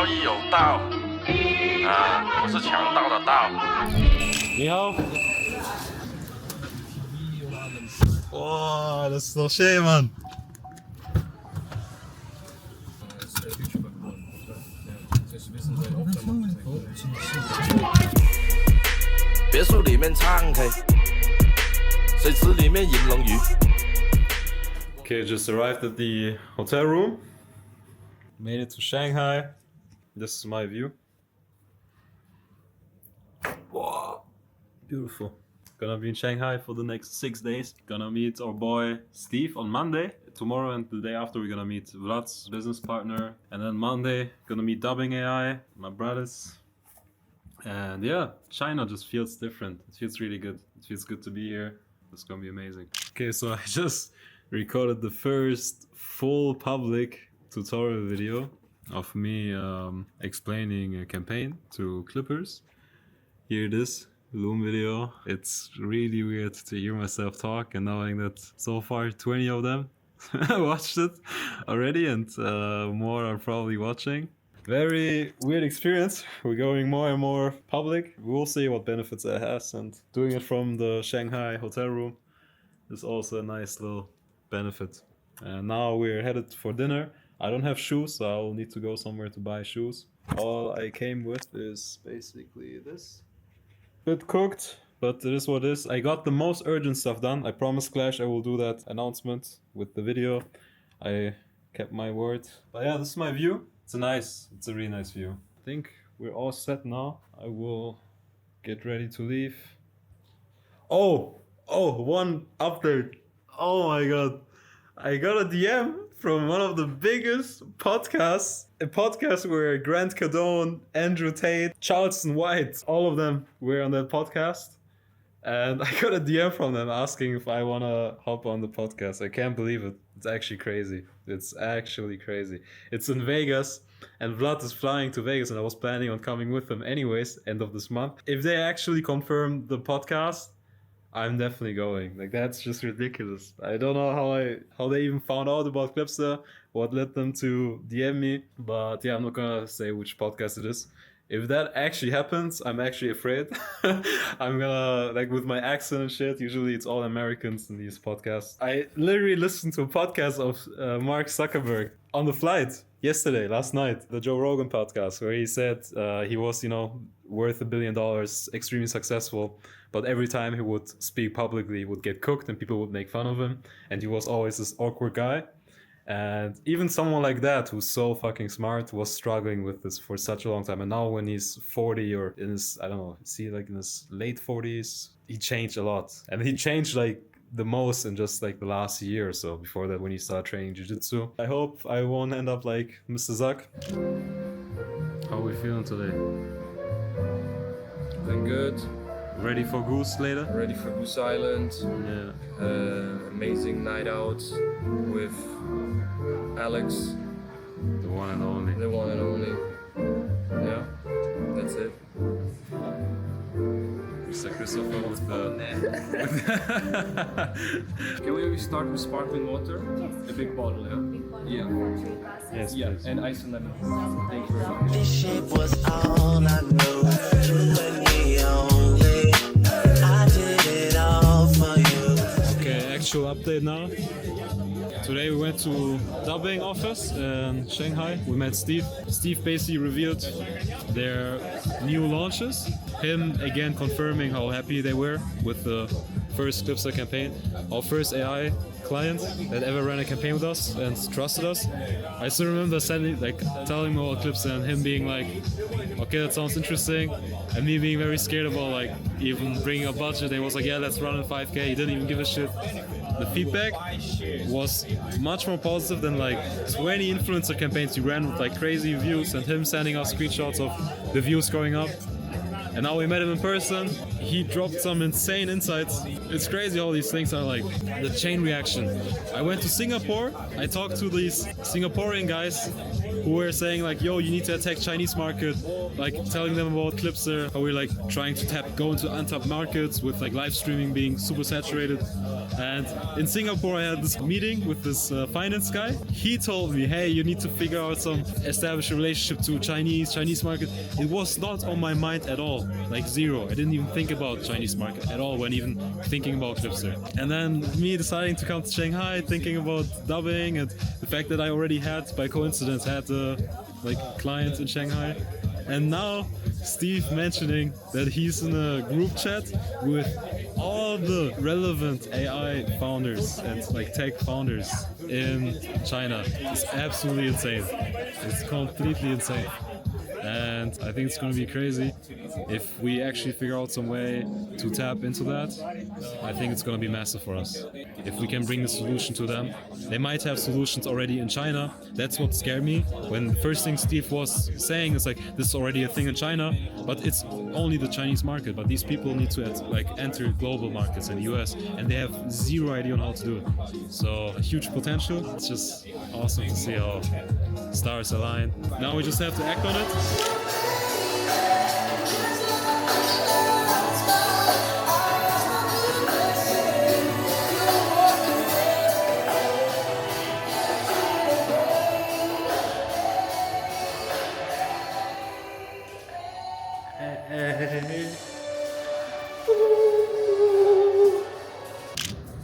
道义有道啊，不是强盗的盗。你好。Wow, dat is nog shit, man. Okay, just arrived at the hotel room. Made it to Shanghai. This is my view. Wow, beautiful. Gonna be in Shanghai for the next 6 days. Gonna meet our boy Steve on Monday. Tomorrow and the day after we're gonna meet Vlad's business partner. And then Monday, gonna meet Dubbing AI, my brothers. And yeah, China just feels different. It feels really good. It feels good to be here. It's gonna be amazing. Okay, so I just recorded the first full public tutorial video of me explaining a campaign to Clippers. Here it is. Loom video. It's really weird to hear myself talk and knowing that so far 20 of them watched it already and more are probably watching. Very weird experience. We're going more and more public. We'll see what benefits it has, and doing it from the Shanghai hotel room is also a nice little benefit. And now we're headed for dinner. I don't have shoes, so I'll need to go somewhere to buy shoes. All I came with is basically this. Bit cooked, but it is what it is. I got the most urgent stuff done. I promised Clash I will do that announcement with the video. I kept my word. But yeah, this is my view. It's a really nice view. I think we're all set now. I will get ready to leave. Oh, one update. Oh my god. I got a DM from one of the biggest podcasts. A podcast where Grant Cardone, Andrew Tate, Charleston White, all of them were on that podcast. And I got a DM from them asking if I want to hop on the podcast. I can't believe it. It's actually crazy. It's actually crazy. It's in Vegas, and Vlad is flying to Vegas, and I was planning on coming with them anyways, end of this month. If they actually confirm the podcast, I'm definitely going. Like, that's just ridiculous. I don't know how they even found out about Clipster, what led them to DM me, but yeah, I'm not gonna say which podcast it is. If that actually happens, I'm actually afraid. I'm gonna, like, with my accent and shit, usually it's all Americans in these podcasts. I literally listened to a podcast of Mark Zuckerberg on the flight yesterday, last night, the Joe Rogan podcast, where he said he was, worth $1 billion, extremely successful, but every time he would speak publicly, he would get cooked and people would make fun of him, and he was always this awkward guy. And even someone like that, who's so fucking smart, was struggling with this for such a long time. And now when he's 40 or in his, I don't know, in his late 40s, he changed a lot. And he changed like the most in just like the last year or so, before that when he started training jiu-jitsu. I hope I won't end up like Mr. Zuck. How are we feeling today? Feeling good. Ready for Goose later? Ready for Goose Island. Yeah. Amazing night out with Alex. The one and only. The one and only. Yeah, that's it. Mr. Christopher with the... Can we start with sparkling water? Yes. A big bottle, yeah? Big bottle, Yeah. 3 glasses. Yes, Yeah, please. and ice and lemon. Thank you very much. This shit was all I knew. You and me only. I did it all for you. Okay, actual update now. Today we went to Dubbing office in Shanghai. We met Steve. Steve basically revealed their new launches. Him again confirming how happy they were with the first Clipster campaign. Our first AI client that ever ran a campaign with us and trusted us. I still remember telling him about Clipster and him being like, okay, that sounds interesting. And me being very scared about like even bringing a budget. He was like, yeah, let's run in 5K. He didn't even give a shit. The feedback was much more positive than like 20 influencer campaigns we ran with like crazy views and him sending us screenshots of the views going up. And now we met him in person. He dropped some insane insights. It's crazy how these things are like the chain reaction. I went to Singapore. I talked to these Singaporean guys who were saying like, yo, you need to attack Chinese market. Like telling them about Clipster, how we're like trying to go into untapped markets with like live streaming being super saturated. And in Singapore, I had this meeting with this finance guy. He told me, hey, you need to figure out some establish a relationship to Chinese market. It was not on my mind at all, like zero. I didn't even think about Chinese market at all when even thinking about Clipster. And then me deciding to come to Shanghai, thinking about dubbing, and the fact that I already had, by coincidence, had like clients in Shanghai. And now Steve mentioning that he's in a group chat with all the relevant AI founders and like tech founders in China. It's absolutely insane. It's completely insane. And I think it's going to be crazy if we actually figure out some way to tap into that. I think it's going to be massive for us. If we can bring the solution to them, they might have solutions already in China. That's what scared me when the first thing Steve was saying is like, this is already a thing in China, but it's only the Chinese market. But these people need to enter global markets in the US, and they have zero idea on how to do it. So a huge potential. It's just awesome to see how stars align. Now we just have to act on it.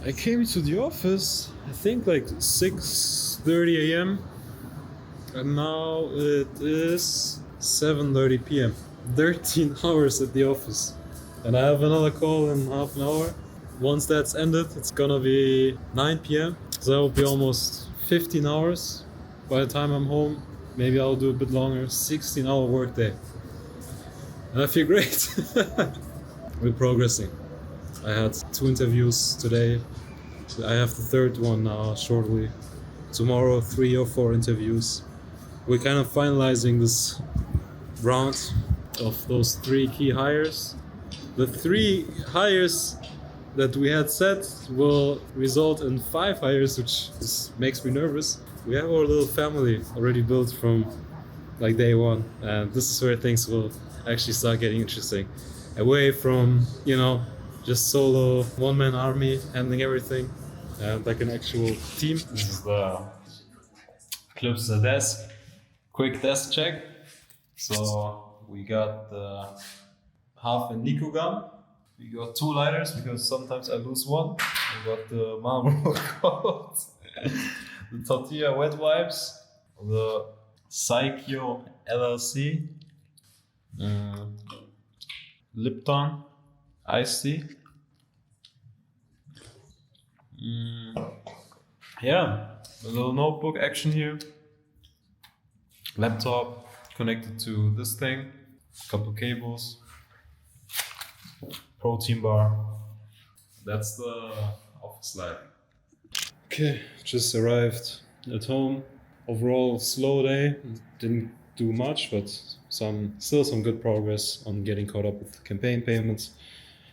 I came to the office, I think like 6:30 a.m. and now it is 7:30 p.m. 13 hours at the office. And I have another call in half an hour. Once that's ended, it's gonna be 9 p.m. So that will be almost 15 hours. By the time I'm home, maybe I'll do a bit longer, 16-hour workday. And I feel great. We're progressing. I had 2 interviews today. I have the 3rd one now shortly. Tomorrow, 3 or 4 interviews. We're kind of finalizing this round of those 3 key hires. The 3 hires that we had set will result in 5 hires, which makes me nervous. We have our little family already built from like day one, and this is where things will actually start getting interesting. Away from, just solo one-man army handling everything, and like an actual team. This is the Clipster desk. Quick desk check. So we got the half a Nico gun. We got 2 lighters because sometimes I lose one. We got the Marlboro coat, the tortilla wet wipes, the Psycho LLC, Lipton iced tea. Yeah, a little notebook action here. Laptop connected to this thing. Couple cables. Protein bar. That's the office life. Okay, just arrived at home. Overall, slow day. Didn't do much, but still some good progress on getting caught up with campaign payments.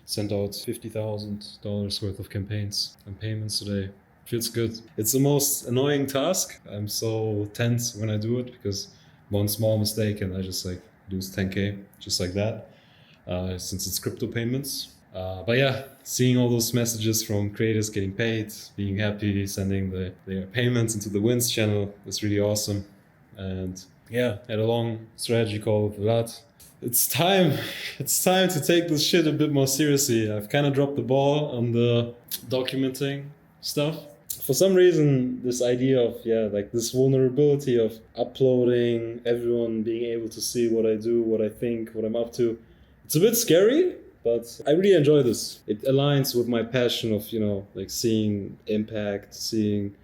Sent out $50,000 worth of campaigns and payments today. Feels good. It's the most annoying task. I'm so tense when I do it because one small mistake and I just lose 10K just like that. Since it's crypto payments. But yeah, seeing all those messages from creators getting paid, being happy, sending their payments into the wins channel is really awesome. And yeah, had a long strategy call with Vlad. It's time to take this shit a bit more seriously. I've kind of dropped the ball on the documenting stuff. For some reason, this idea of, this vulnerability of uploading, everyone being able to see what I do, what I think, what I'm up to, it's a bit scary, but I really enjoy this. It aligns with my passion of, seeing impact, seeing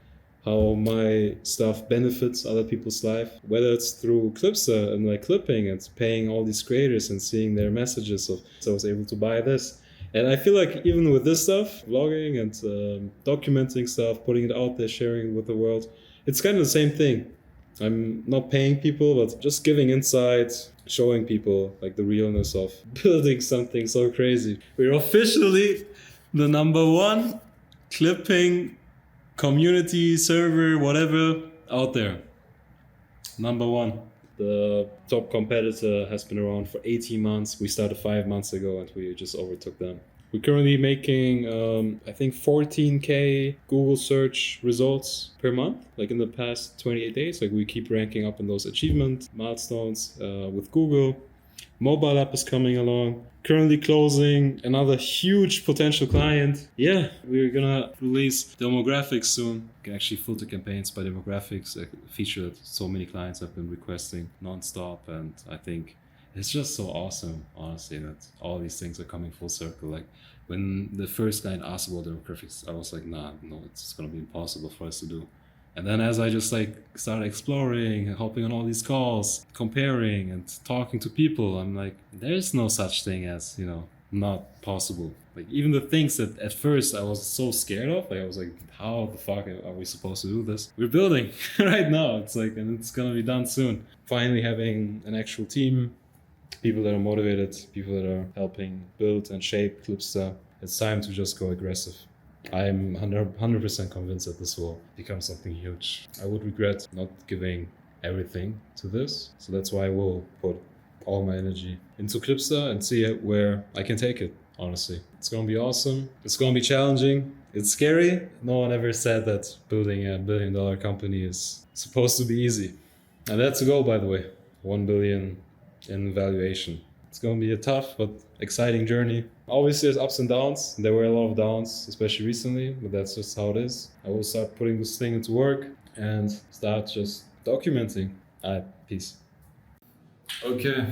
how my stuff benefits other people's life, whether it's through Clipster and clipping and paying all these creators and seeing their messages of, so I was able to buy this. And I feel like even with this stuff, vlogging and documenting stuff, putting it out there, sharing it with the world, it's kind of the same thing. I'm not paying people, but just giving insight, showing people the realness of building something so crazy. We're officially the #1 clipping community server, whatever, out there. #1. The top competitor has been around for 18 months. We started 5 months ago and we just overtook them. We're currently making, I think, 14K Google search results per month, like in the past 28 days. Like we keep ranking up in those achievement milestones with Google. Mobile app is coming along. Currently closing another huge potential client. Yeah, we're gonna release demographics soon. You can actually filter campaigns by demographics, a feature that so many clients have been requesting nonstop. And I think it's just so awesome, honestly, that all these things are coming full circle. Like when the first client asked about demographics, I was like, no, it's gonna be impossible for us to do. And then as I just like started exploring and hopping on all these calls, comparing and talking to people, I'm like, there's no such thing as, not possible. Like even the things that at first I was so scared of, like I was like, how the fuck are we supposed to do this? We're building right now. It's like, and it's gonna be done soon. Finally having an actual team, people that are motivated, people that are helping build and shape Clipster. It's time to just go aggressive. I'm 100% convinced that this will become something huge. I would regret not giving everything to this. So that's why I will put all my energy into Clipster and see where I can take it, honestly. It's going to be awesome. It's going to be challenging. It's scary. No one ever said that building $1 billion company is supposed to be easy. And that's the goal, by the way. 1 billion in valuation. It's going to be a tough but exciting journey. Obviously, there's ups and downs. There were a lot of downs, especially recently, but that's just how it is. I will start putting this thing into work and start just documenting. Peace. Okay,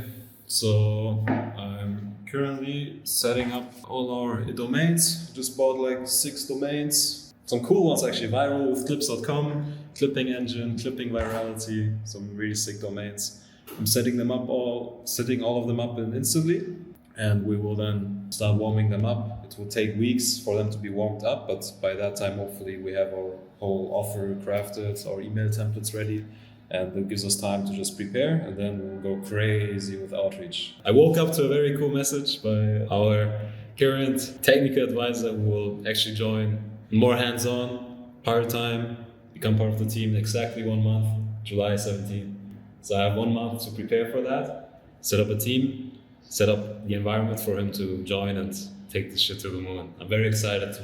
so I'm currently setting up all our domains. Just bought like 6 domains. Some cool ones actually, viral with clips.com, clipping engine, clipping virality, some really sick domains. I'm setting all of them up instantly, and we will then start warming them up. It will take weeks for them to be warmed up, but by that time, hopefully, we have our whole offer crafted, our email templates ready, and that gives us time to just prepare, and then we'll go crazy with outreach. I woke up to a very cool message by our current technical advisor who will actually join more hands-on, part-time, become part of the team in exactly 1 month, July 17th. So I have 1 month to prepare for that, set up a team, set up the environment for him to join and take this shit to the moon. I'm very excited to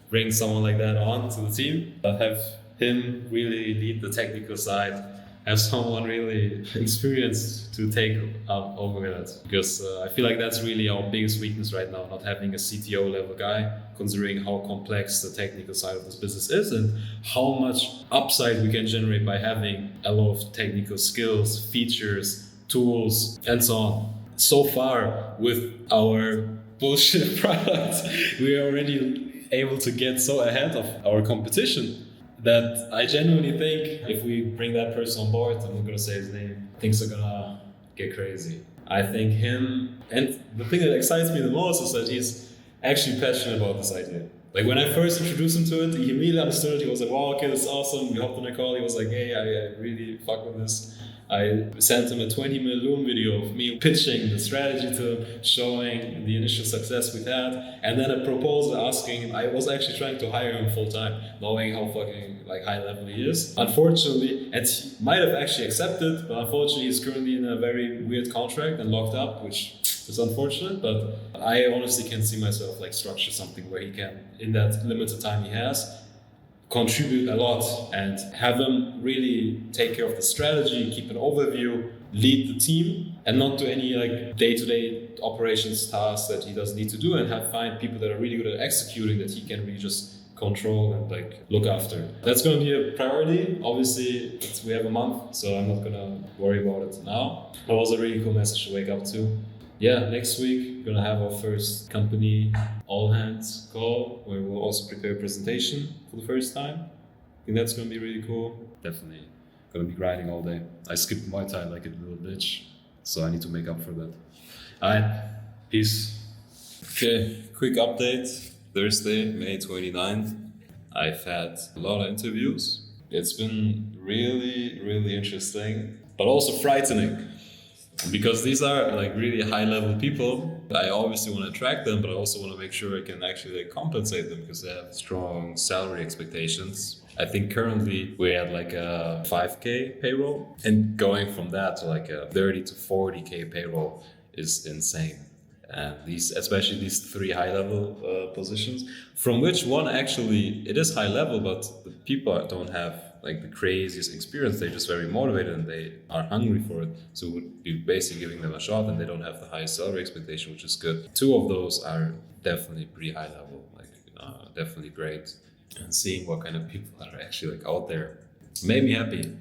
bring someone like that on to the team, have him really lead the technical side, have someone really experienced to take over that. Because I feel like that's really our biggest weakness right now, not having a CTO level guy, considering how complex the technical side of this business is and how much upside we can generate by having a lot of technical skills, features, tools, and so on. So far, with our bullshit product, we are already able to get so ahead of our competition that I genuinely think if we bring that person on board, I'm not gonna say his name, things are gonna get crazy. I think him, and the thing that excites me the most is that he's actually passionate about this idea. Like when I first introduced him to it, he immediately understood it. He was like, wow, okay, this is awesome. We hopped on a call. He was like, hey, I really fuck with this. I sent him a 20-minute Loom video of me pitching the strategy to him, showing the initial success we've had, and then a proposal asking him. I was actually trying to hire him full time, knowing how fucking high level he is. Unfortunately, and he might have actually accepted, but unfortunately he's currently in a very weird contract and locked up, which is unfortunate, but I honestly can see myself structure something where he can, in that limited time he has, contribute a lot and have him really take care of the strategy, keep an overview, lead the team, and not do any day-to-day operations tasks that he doesn't need to do, and find people that are really good at executing that he can really just control and look after. That's going to be a priority. Obviously, we have a month, so I'm not going to worry about it now. That was a really cool message to wake up to. Yeah, next week we're gonna have our first company all hands call where we'll also prepare a presentation for the first time. I think that's gonna be really cool. Definitely gonna be grinding all day. I skipped Muay Thai like a little bitch, so I need to make up for that. Alright, peace. Okay, quick update. Thursday, May 29th. I've had a lot of interviews. It's been really, really interesting, but also frightening. Because these are really high level people. I obviously want to attract them, but I also want to make sure I can actually compensate them because they have strong salary expectations. I think currently we're at a 5K payroll, and going from that to a 30 to 40K payroll is insane. and especially these 3 high-level positions, from which one actually it is high level, but the people don't have like the craziest experience. They're just very motivated and they are hungry for it. So we'd be basically giving them a shot, and they don't have the highest salary expectation, which is good. 2 of those are definitely pretty high level, like definitely great. And seeing what kind of people are actually like out there made me happy.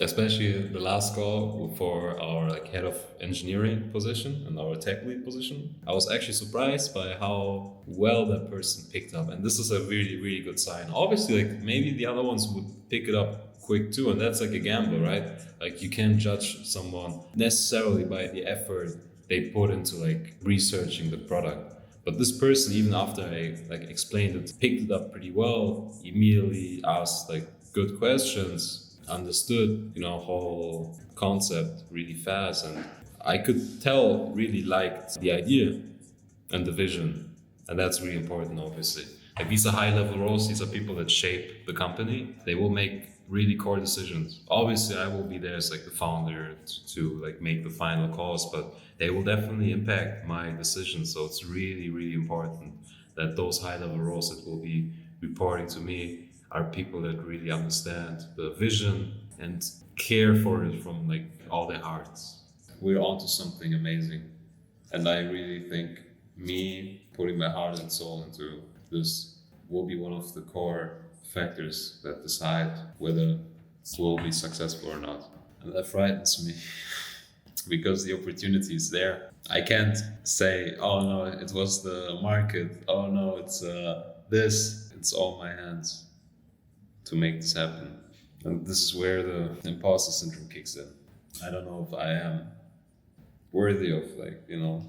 Especially the last call for our like head of engineering position and our tech lead position. I was actually surprised by how well that person picked up, and this is a really, really good sign. Obviously, like maybe the other ones would pick it up quick too, and that's like a gamble, right? Like you can't judge someone necessarily by the effort they put into like researching the product. But this person, even after I like explained it, picked it up pretty well, immediately asked like good questions, understood, whole concept really fast, and I could tell really liked the idea and the vision, and that's really important. Obviously, like these are high level roles, these are people that shape the company. They will make really core decisions. Obviously, I will be there as like the founder to like make the final calls, but they will definitely impact my decisions. So it's really, really important that those high level roles that will be reporting to me are people that really understand the vision and care for it from like all their hearts. We're onto something amazing, and I really think me putting my heart and soul into this will be one of the core factors that decide whether we'll be successful or not. And that frightens me because the opportunity is there. I can't say, oh no, it was the market, oh no, it's this. It's all in my hands to make this happen. And this is where the imposter syndrome kicks in. I don't know if I am worthy of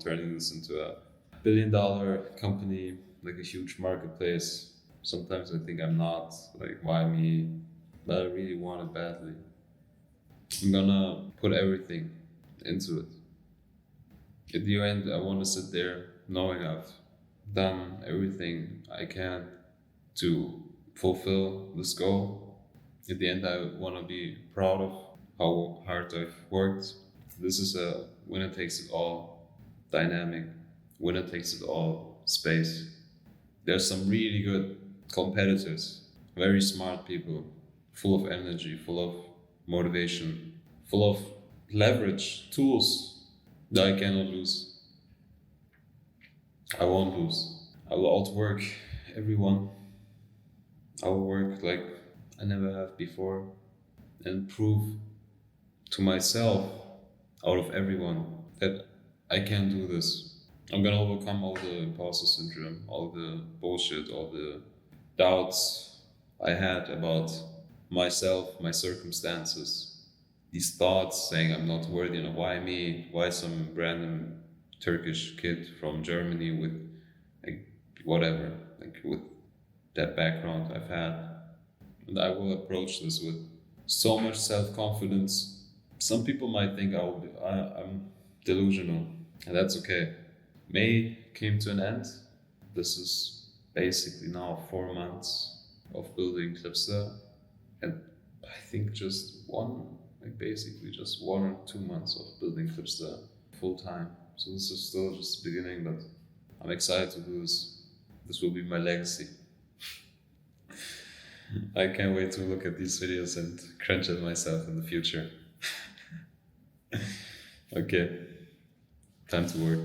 turning this into a billion-dollar company, like a huge marketplace. Sometimes I think I'm not, like why me? But I really want it badly. I'm gonna put everything into it. At the end, I want to sit there knowing I've done everything I can to fulfill this goal. At the end, I want to be proud of how hard I've worked. This is a winner takes it all dynamic, winner takes it all space. There's some really good competitors, very smart people, full of energy, full of motivation, full of leverage, tools that I cannot lose. I won't lose. I will outwork everyone. I will work like I never have before and prove to myself out of everyone that I can do this. I'm gonna overcome all the imposter syndrome, all the bullshit, all the doubts I had about myself, my circumstances. These thoughts saying I'm not worthy, why me? Why some random Turkish kid from Germany with like whatever, like with that background I've had. And I will approach this with so much self-confidence. Some people might think I'm delusional, and that's okay. May came to an end. This is basically now 4 months of building Clipster, and I think just 1 or 2 months of building Clipster full time. So this is still just the beginning, but I'm excited to do this. This will be my legacy. I can't wait to look at these videos and cringe at myself in the future. Okay, time to work.